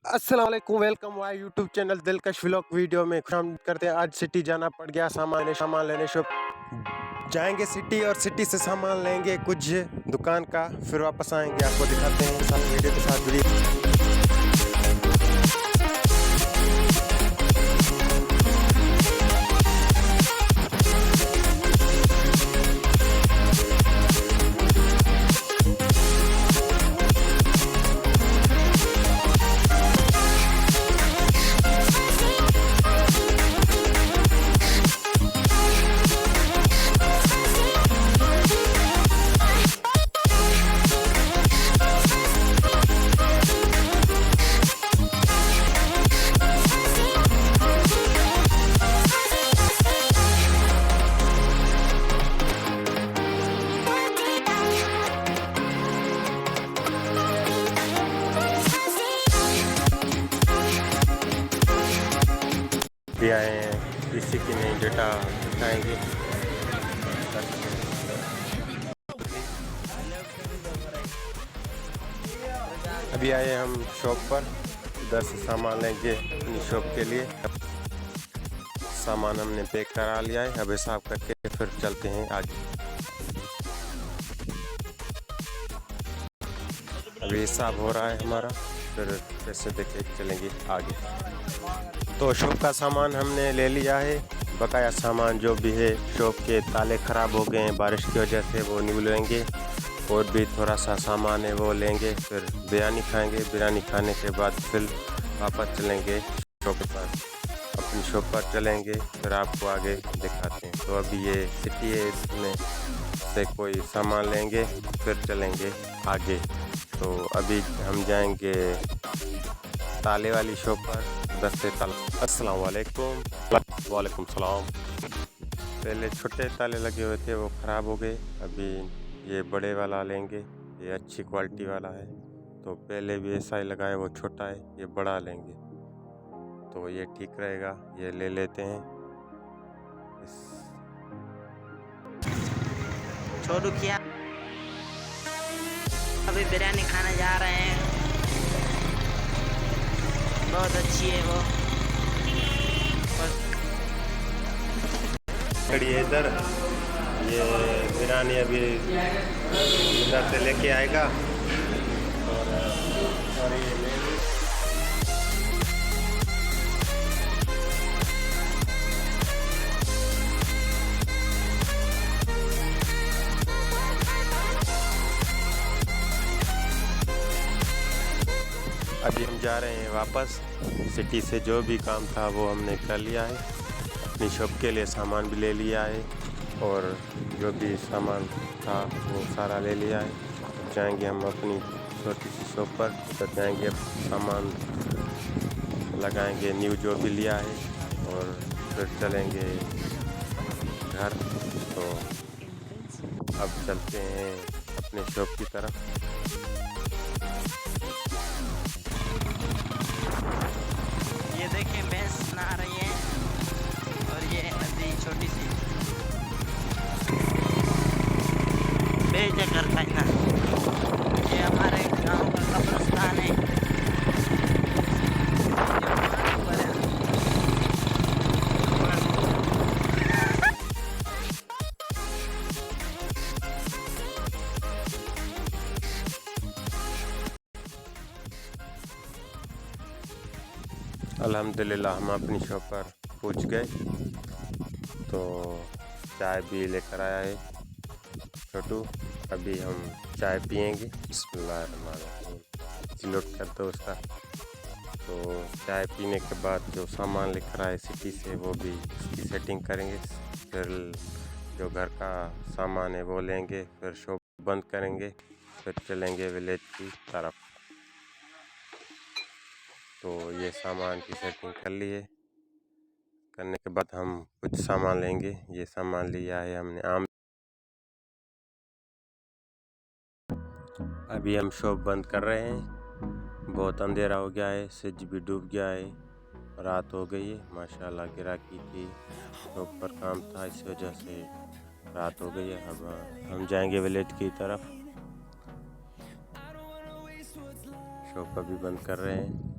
अस्सलाम वालेकुम, welcome my YouTube channel दिलकश व्लॉग वीडियो में खुशामदीद करते हैं। आज सिटी जाना पड़ गया सामान लेने शॉप जाएंगे सिटी और सिटी से सामान लेंगे कुछ दुकान का, फिर वापस आएंगे, आपको दिखाते हैं साथ वीडियो के साथ जुड़िए। भी आए हैं, इसी की नई डेटा दिखाएंगे। अभी आए हम शॉप पर, इधर से सामान लेंगे अपनी शॉप के लिए। सामान हमने पैक करा लिया है, अब हिसाब करके फिर चलते हैं आगे। अभी हिसाब हो रहा है हमारा, फिर पैसे देके चलेंगे आगे। तो शॉप का सामान हमने ले लिया है, बकाया सामान जो भी है, शॉप के ताले ख़राब हो गए हैं बारिश की वजह से, वो नहीं लेंगे। और भी थोड़ा सा सामान है वो लेंगे, फिर बिरयानी खाएंगे। बिरयानी खाने के बाद फिर वापस चलेंगे शॉप पर, अपनी शॉप पर चलेंगे, फिर आपको आगे दिखाते हैं। तो अभी ये सिटी है, इसमें से कोई सामान लेंगे, फिर चलेंगे आगे। तो अभी हम जाएंगे ताले वाली शॉप पर, 10 से ताला। अस्सलाम वालेकुम। वालेकुम सलाम। पहले छोटे ताले लगे हुए थे, वो ख़राब हो गए। अभी ये बड़े वाला लेंगे, ये अच्छी क्वालिटी वाला है। तो पहले भी ऐसा ही लगा है, वो छोटा है, ये बड़ा लेंगे तो ये ठीक रहेगा, ये ले लेते हैं। छोटू किया अभी बिरयानी खाने जा रहे हैं, बहुत अच्छी है वो। खड़ी है इधर, ये बिरयानी अभी इधर से लेके आएगा। और ये अभी हम जा रहे हैं वापस। सिटी से जो भी काम था वो हमने कर लिया है, अपनी शॉप के लिए सामान भी ले लिया है, और जो भी सामान था वो सारा ले लिया है। जाएंगे हम अपनी छोटी सी शॉप पर, तो जाएंगे सामान लगाएंगे न्यू जो भी लिया है, और फिर चलेंगे घर। तो अब चलते हैं अपने शॉप की तरफ। ये देखिए भैंस नहा रही है, और ये नदी छोटी सी बेचकर खाना। ये हमारे गांव का कब्रिस्तान है। अल्हम्दुलिल्लाह हम अपनी शॉप पर पहुंच गए। तो चाय भी लेकर आया है छोटू, अभी हम चाय पियेंगे। बिस्मिल्लाहिर्रहमानिर्रहीम, लोड कर दो उसका। तो चाय पीने के बाद जो सामान लेकर आए सिटी से, वो भी उसकी सेटिंग करेंगे। फिर जो घर का सामान है वो लेंगे, फिर शॉप बंद करेंगे, फिर चलेंगे विलेज की तरफ। तो ये सामान की सेटिंग कर ली है, करने के बाद हम कुछ सामान लेंगे। ये सामान लिया है हमने आम। अभी हम शॉप बंद कर रहे हैं, बहुत अंधेरा हो गया है, सूरज भी डूब गया है, रात हो गई है। माशाल्लाह गिराकी थी, शॉप पर काम था, इस वजह से रात हो गई है। अब हम जाएंगे विलेज की तरफ। शॉप अभी बंद कर रहे हैं।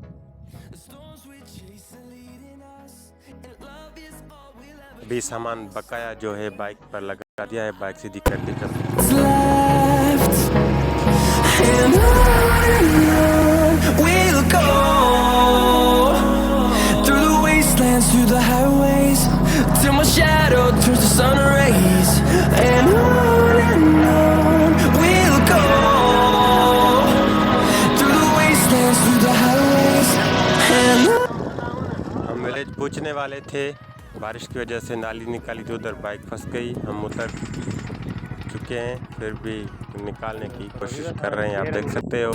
अभी सामान बकाया जो है बाइक पर लगा दिया है, बाइक सीधी कर दी जब left, and on we'll go through the wastelands, through the highways, till my shadow turns to sun rays, and on we'll go through the wastelands, through the highways, and हम village पहुंचने वाले थे। बारिश की वजह से नाली निकाली थी, उधर बाइक फंस गई। हम उतर चुके हैं, फिर भी निकालने की कोशिश कर रहे हैं, आप देख सकते हो।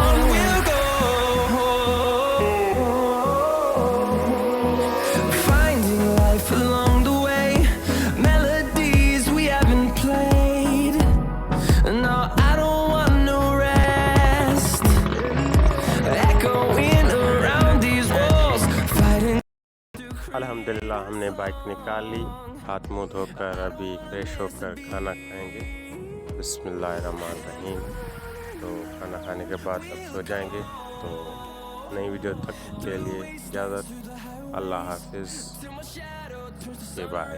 on we'll go, finding life along the way, melodies we haven't played. No, I don't want no rest, echoing around these walls, fighting. अल्हम्दुलिल्लाह हमने बाइक निकाल ली। हाथ मुंह धोकर अभी फ्रेश होकर खाना खाएंगे। बिस्मिल्लाहिर्रहमानिर्रहीम। तो खाना खाने के बाद अब सो जाएंगे। तो नई वीडियो तक के लिए इजाज़त। अल्लाह हाफिज़। बाय।